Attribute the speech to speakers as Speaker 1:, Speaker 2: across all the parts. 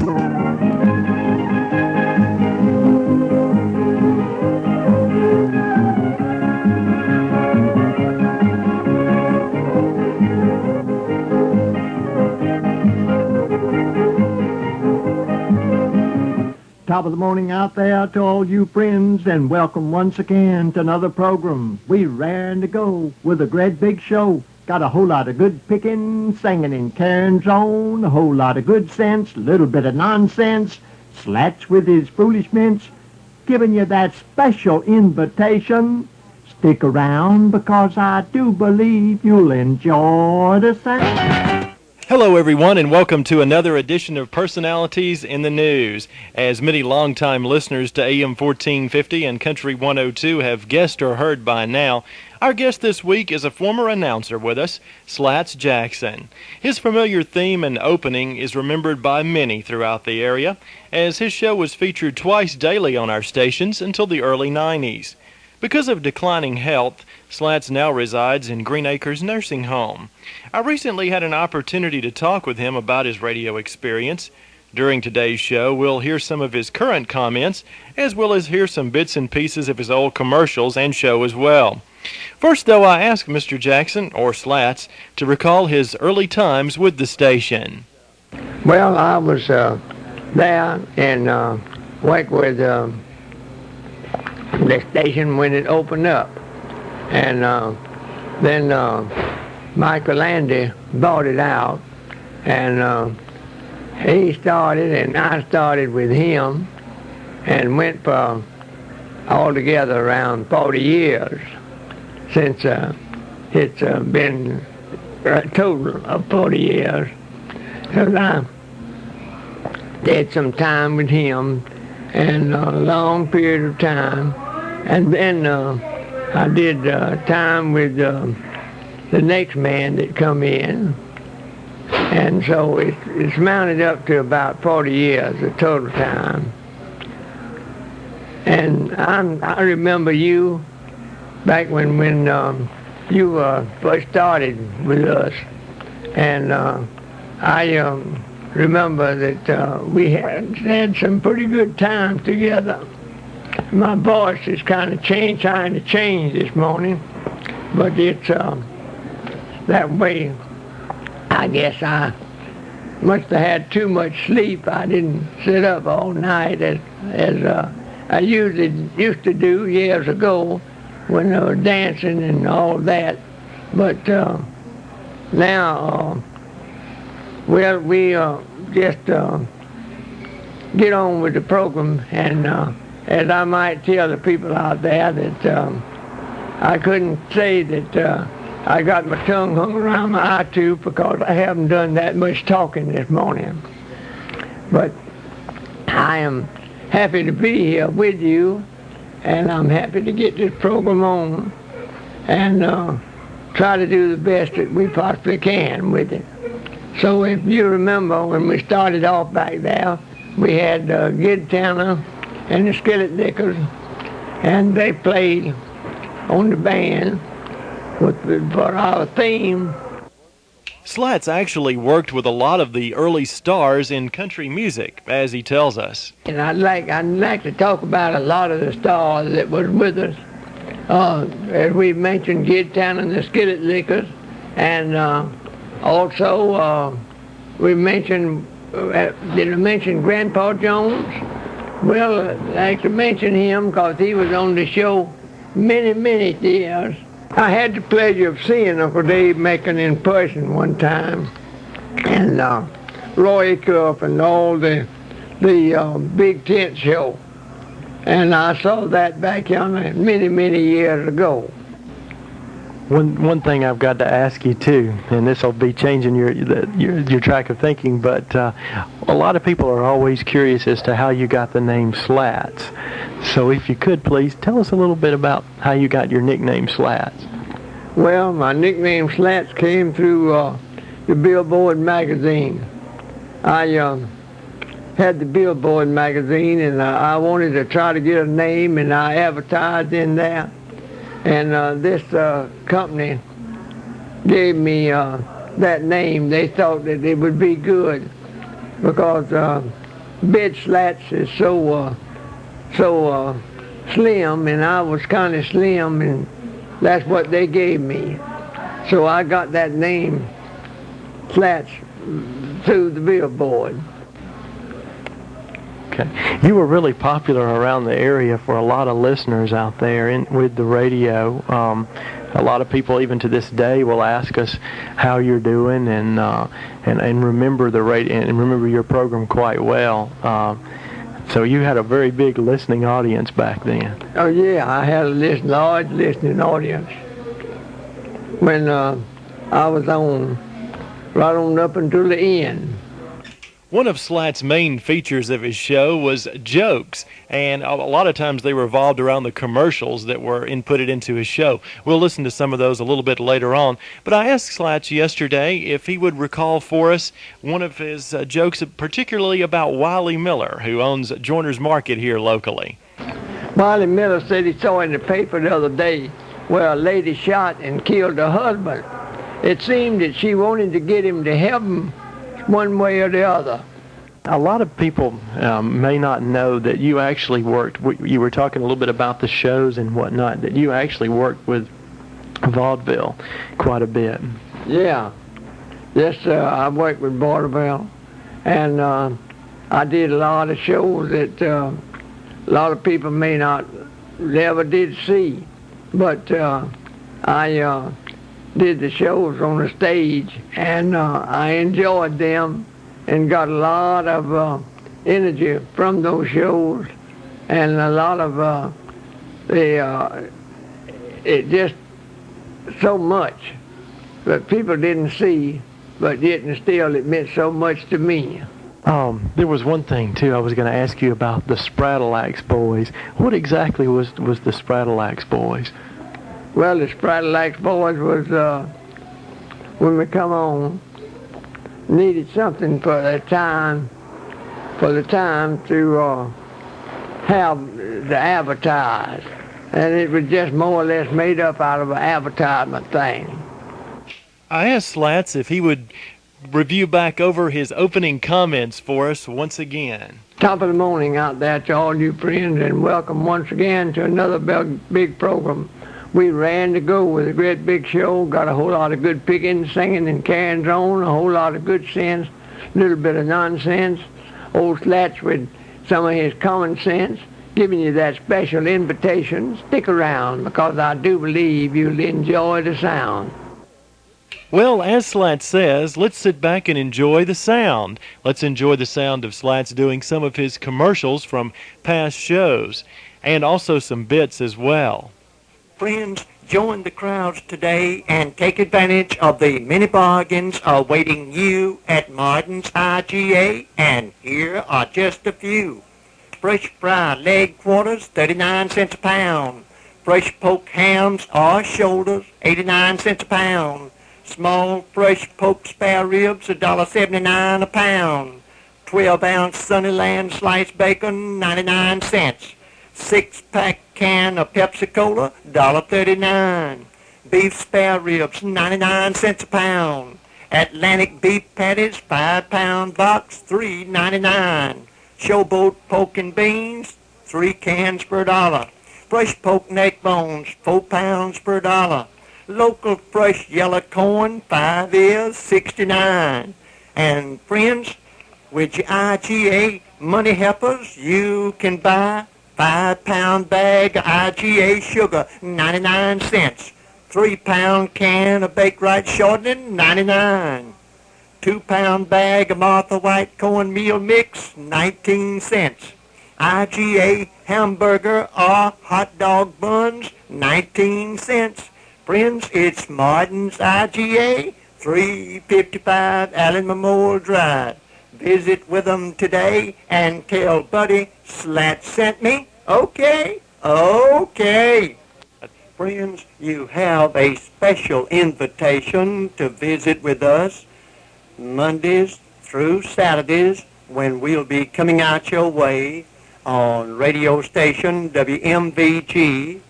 Speaker 1: Top of the morning out there to all you friends, and welcome once again to another program. We raring to go with a great big show. Got a whole lot of good picking, singing in Karen's zone, a whole lot of good sense, a little bit of nonsense, Slats with his foolish mints, giving you that special invitation. Stick around because I do believe you'll enjoy the sound.
Speaker 2: Hello, everyone, and welcome to another edition of Personalities in the News. As many longtime listeners to AM 1450 and Country 102 have guessed or heard by now, our guest this week is a former announcer with us, Slats Jackson. His familiar theme and opening is remembered by many throughout the area, as his show was featured twice daily on our stations until the early 90s. Because of declining health, Slats now resides in Green Acres Nursing Home. I recently had an opportunity to talk with him about his radio experience. During today's show, we'll hear some of his current comments, as well as hear some bits and pieces of his old commercials and show as well. First, though, I asked Mr. Jackson, or Slats, to recall his early times with the station.
Speaker 3: Well, I was there and worked with the station when it opened up. And then Michael Landy bought it out, and he started, and I started with him, and went for altogether around 40 years since it's been a total of 40 years. Because I did some time with him, and a long period of time, and then I did time with the next man that come in, and so it's mounted up to about 40 years the total time. And I remember you back when you first started with us, and I remember that we had some pretty good times together. My voice is kind of trying to change this morning, but it's that way. I guess I must have had too much sleep. I didn't sit up all night as I usually used to do years ago when I was dancing and all that. But now, well, we just get on with the program, and as I might tell the people out there that I couldn't say that I got my tongue hung around my eye too, because I haven't done that much talking this morning. But I am happy to be here with you, and I'm happy to get this program on and try to do the best that we possibly can with it. So if you remember when we started off back there, we had Gid Tanner and the Skillet Lickers, and they played on the band for our theme.
Speaker 2: Slats actually worked with a lot of the early stars in country music, as he tells us.
Speaker 3: And I'd like to talk about a lot of the stars that was with us. As we mentioned, Gid Tanner and the Skillet Lickers, and also we mentioned, did I mention Grandpa Jones? Well, I'd like to mention him because he was on the show many years. I had the pleasure of seeing Uncle Dave Macon in person one time, and Roy Cuff and all the big tent show. And I saw that back yonder many years ago.
Speaker 1: One thing I've got to ask you too, and this will be changing your track of thinking, but a lot of people are always curious as to how you got the name Slats. So if you could please tell us a little bit about how you got your nickname Slats.
Speaker 3: Well, my nickname Slats came through the Billboard magazine. I had the Billboard magazine, and I wanted to try to get a name, and I advertised in there. And this company gave me that name. They thought that it would be good because bed slats is so slim, and I was kind of slim, and that's what they gave me. So I got that name, Slats, through the billboard.
Speaker 2: Okay. You were really popular around the area for a lot of listeners out there with the radio. A lot of people, even to this day, will ask us how you're doing and remember the radio and remember your program quite well. So you had a very big listening audience back then.
Speaker 3: Oh yeah, I had a large listening audience when I was on, right on up until the end.
Speaker 2: One of Slats' main features of his show was jokes, and a lot of times they revolved around the commercials that were inputted into his show. We'll listen to some of those a little bit later on, but I asked Slats yesterday if he would recall for us one of his jokes, particularly about Wiley Miller, who owns Joiner's Market here locally.
Speaker 3: Wiley Miller said he saw in the paper the other day where a lady shot and killed her husband. It seemed that she wanted to get him to heaven one way or the other.
Speaker 2: A lot of people may not know that you actually worked, you were talking a little bit about the shows and whatnot, that you actually worked with vaudeville quite a bit.
Speaker 3: Yeah. Yes, I worked with vaudeville, and I did a lot of shows that a lot of people may not never did see, but I did the shows on the stage, and I enjoyed them and got a lot of energy from those shows, and a lot of it just so much that people didn't see, but yet and still it meant so much to me.
Speaker 2: There was one thing too I was going to ask you about, the Sprattleaxe Boys. What exactly was the Sprattleaxe Boys?
Speaker 3: Well, the Sprattleaxe Boys was, when we come on, needed something for the time to have the advertise. And it was just more or less made up out of an advertisement thing.
Speaker 2: I asked Slats if he would review back over his opening comments for us once again.
Speaker 3: Top of the morning out there to all you friends, and welcome once again to another big program. We ran to go with a great big show, got a whole lot of good picking, singing, and carrying on, a whole lot of good sense, a little bit of nonsense. Old Slats with some of his common sense, giving you that special invitation. Stick around, because I do believe you'll enjoy the sound.
Speaker 2: Well, as Slats says, let's sit back and enjoy the sound. Let's enjoy the sound of Slats doing some of his commercials from past shows, and also some bits as well.
Speaker 4: Friends, join the crowds today and take advantage of the many bargains awaiting you at Martin's IGA, and here are just a few. Fresh fried leg quarters, 39 cents a pound. Fresh poke hams or shoulders, 89 cents a pound. Small fresh poke spare ribs, $1.79 a pound. 12-ounce Sunnyland sliced bacon, 99 cents. 6-pack can of Pepsi-Cola, $1.39. Beef spare ribs, 99 cents a pound. Atlantic beef patties, 5-pound box, $3.99. Showboat pork and beans, 3 cans per $1. Fresh poke neck bones, 4 pounds per $1. Local fresh yellow corn, 5 ears, 69. And friends, with your IGA money helpers, you can buy 5-pound bag of IGA sugar, 99 cents. 3-pound can of baked right shortening, 99. 2-pound bag of Martha White cornmeal mix, 19 cents. IGA hamburger or hot dog buns, 19 cents. Friends, it's Martin's IGA, 355 Allen Memorial Drive. Visit with them today and tell Buddy Slats sent me. Okay? Okay. Friends, you have a special invitation to visit with us Mondays through Saturdays, when we'll be coming out your way on radio station WMVG,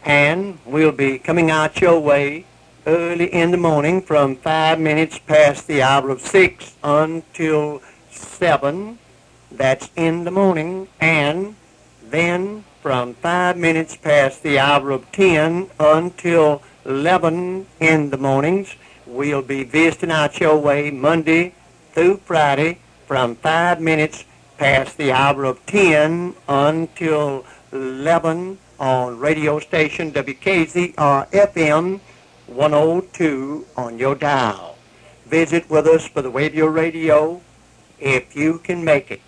Speaker 4: and we'll be coming out your way early in the morning from 5 minutes past the hour of 6 until 7, That's in the morning. And then from 5 minutes past the hour of 10 until 11 in the mornings, we'll be visiting out your way Monday through Friday from 5 minutes past the hour of 10 until 11 on radio station WKZR FM 102 on your dial. Visit with us for the Wavio Radio if you can make it.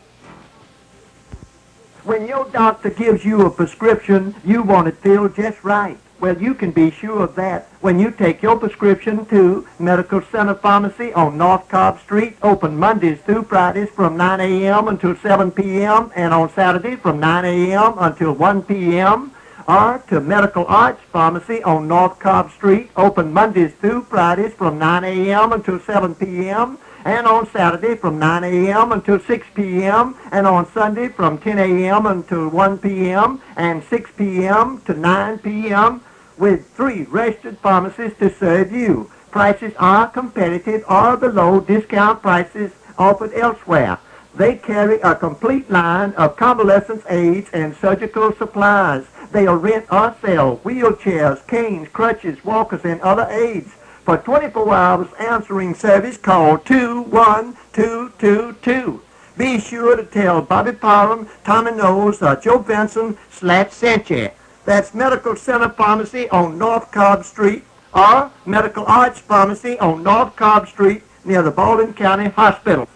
Speaker 1: When your doctor gives you a prescription, you want it filled just right. Well, you can be sure of that when you take your prescription to Medical Center Pharmacy on North Cobb Street, open Mondays through Fridays from 9 a.m. until 7 p.m. and on Saturdays from 9 a.m. until 1 p.m. or to Medical Arts Pharmacy on North Cobb Street, open Mondays through Fridays from 9 a.m. until 7 p.m. and on Saturday from 9 a.m. until 6 p.m. and on Sunday from 10 a.m. until 1 p.m. and 6 p.m. to 9 p.m. with 3 registered pharmacists to serve you. Prices are competitive or below discount prices offered elsewhere. They carry a complete line of convalescence aids and surgical supplies. They'll rent or sell wheelchairs, canes, crutches, walkers, and other aids. For 24 hours answering service, call 21222. Be sure to tell Bobby Parham, Tommy Knowles, or Joe Benson Slats sent you. That's Medical Center Pharmacy on North Cobb Street or Medical Arts Pharmacy on North Cobb Street near the Baldwin County Hospital.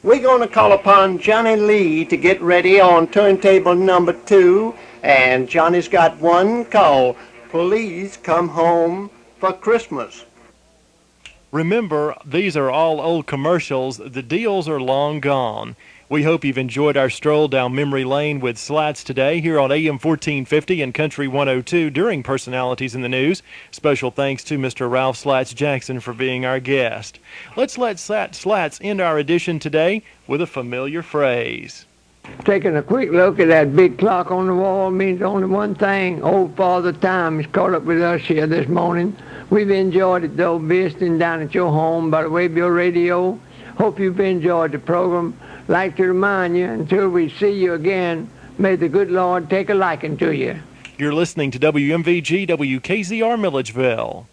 Speaker 1: We're going to call upon Johnny Lee to get ready on turntable number 2, and Johnny's got one called Please Come Home for Christmas.
Speaker 2: Remember, these are all old commercials. The deals are long gone. We hope you've enjoyed our stroll down memory lane with Slats today here on AM 1450 and Country 102 during Personalities in the News. Special thanks to Mr. Ralph Slats Jackson for being our guest. Let's let Slats end our edition today with a familiar phrase.
Speaker 3: Taking a quick look at that big clock on the wall means only one thing. Old Father Time is caught up with us here this morning. We've enjoyed it, though, visiting down at your home by the way of your radio. Hope you've enjoyed the program. Like to remind you, until we see you again, may the good Lord take a liking to you.
Speaker 2: You're listening to WMVG WKZR Milledgeville.